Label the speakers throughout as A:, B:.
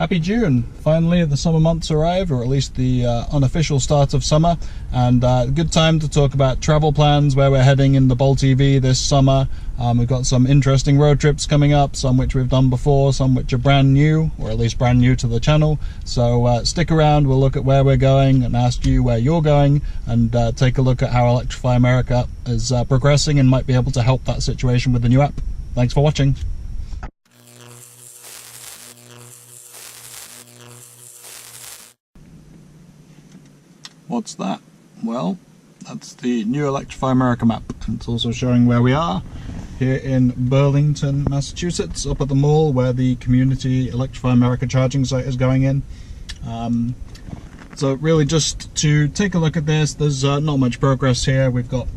A: Happy June! Finally the summer months arrive, or at least the unofficial start of summer, and a good time to talk about travel plans, where we're heading in the Baltic this summer. We've got some interesting road trips coming up, some which we've done before, some which are brand new, or at least brand new to the channel. So stick around, we'll look at where we're going and ask you where you're going, and take a look at how Electrify America is progressing and might be able to help that situation with the new app. Thanks for watching. What's that? Well, that's the new Electrify America map, and it's also showing where we are here in Burlington, Massachusetts, up at the mall where the community Electrify America charging site is going in. So really just to take a look at this, there's not much progress here. We've got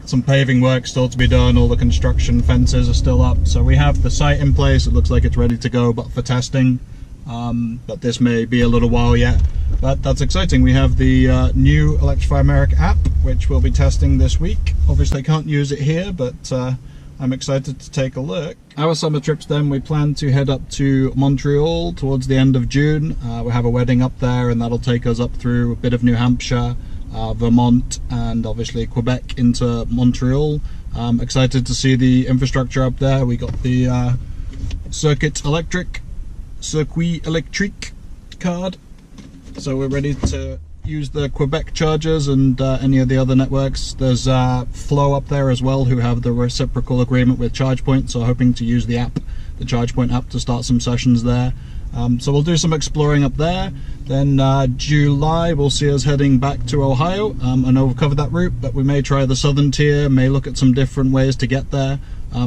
A: some paving work still to be done, all the construction fences are still up, so we have the site in place. It looks like it's ready to go, but for testing. But this may be a little while yet, but that's exciting. We have the new Electrify America app, which we'll be testing this week. Obviously I can't use it here, but I'm excited to take a look. Our summer trips then, we plan to head up to Montreal towards the end of June. We have a wedding up there, and that'll take us up through a bit of New Hampshire, Vermont, and obviously Quebec into Montreal. Excited to see the infrastructure up there. We got the Circuit Electric card, so we're ready to use the Quebec chargers and any of the other networks. There's Flow up there as well, who have the reciprocal agreement with ChargePoint, so hoping to use the app, the ChargePoint app, to start some sessions there. So we'll do some exploring up there. Then July we'll see us heading back to Ohio. I know we've covered that route, but we may try the southern tier, may look at some different ways to get there.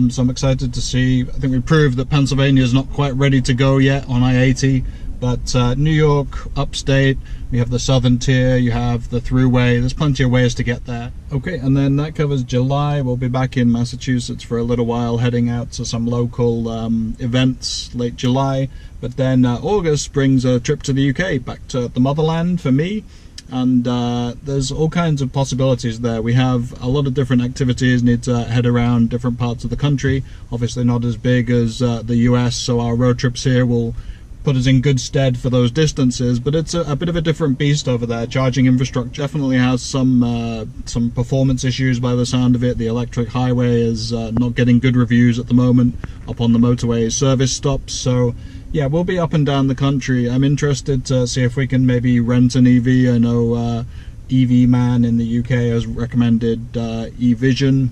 A: So I'm excited to see. I think we proved that Pennsylvania is not quite ready to go yet on I-80, but New York, upstate, we have the southern tier, you have the thruway, there's plenty of ways to get there. Okay, and then that covers July. We'll be back in Massachusetts for a little while, heading out to some local events late July, but then August brings a trip to the UK, back to the motherland for me. And there's all kinds of possibilities there. We have a lot of different activities, need to head around different parts of the country. Obviously not as big as the US, so our road trips here will put us in good stead for those distances, but it's a bit of a different beast over there. Charging infrastructure definitely has some performance issues by the sound of it. The electric highway is not getting good reviews at the moment up on the motorway service stops, so yeah, we'll be up and down the country. I'm interested to see if we can maybe rent an EV. I know EV Man in the UK has recommended eVision.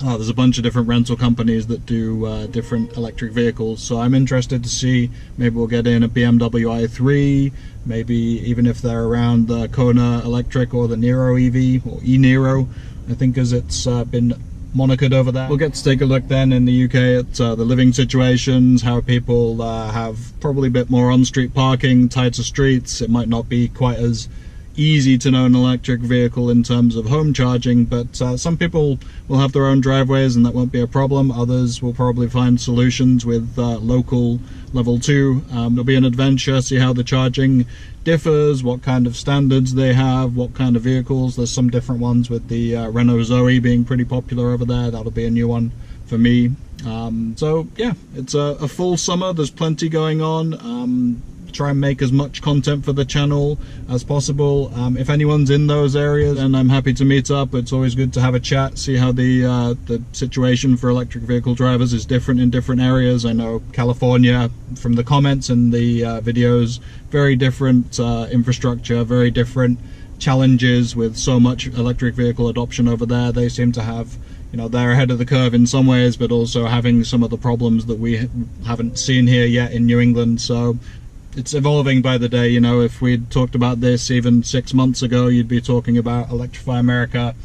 A: There's a bunch of different rental companies that do different electric vehicles, so I'm interested to see. Maybe we'll get in a BMW i3, maybe even if they're around the Kona Electric or the Nero EV, or e-Nero, I think, as it's been monikered over there. We'll get to take a look then in the UK at the living situations, how people have probably a bit more on-street parking, tighter streets. It might not be quite as easy to know an electric vehicle in terms of home charging, but some people will have their own driveways and that won't be a problem. Others will probably find solutions with local level 2. It'll be an adventure, see how the charging differs, what kind of standards they have, what kind of vehicles. There's some different ones, with the Renault Zoe being pretty popular over there. That'll be a new one for me. So yeah, it's a full summer. There's plenty going on. Try and make as much content for the channel as possible. If anyone's in those areas, then I'm happy to meet up. It's always good to have a chat, see how the situation for electric vehicle drivers is different in different areas. I know California, from the comments and the videos, very different infrastructure, very different challenges with so much electric vehicle adoption over there. They seem to have, you know, they're ahead of the curve in some ways, but also having some of the problems that we haven't seen here yet in New England. So it's evolving by the day. You know, if we'd talked about this even 6 months ago, you'd be talking about Electrify America,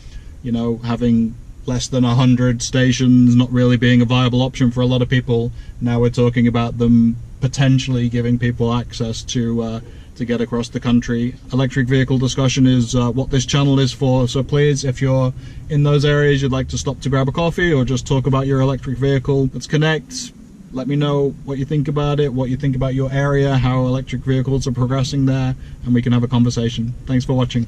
A: you know, having less than 100 stations, not really being a viable option for a lot of people. Now we're talking about them potentially giving people access to get across the country. Electric vehicle discussion is what this channel is for, so please, if you're in those areas, you'd like to stop to grab a coffee or just talk about your electric vehicle, let's connect. Let me know what you think about it, what you think about your area, how electric vehicles are progressing there, and we can have a conversation. Thanks for watching.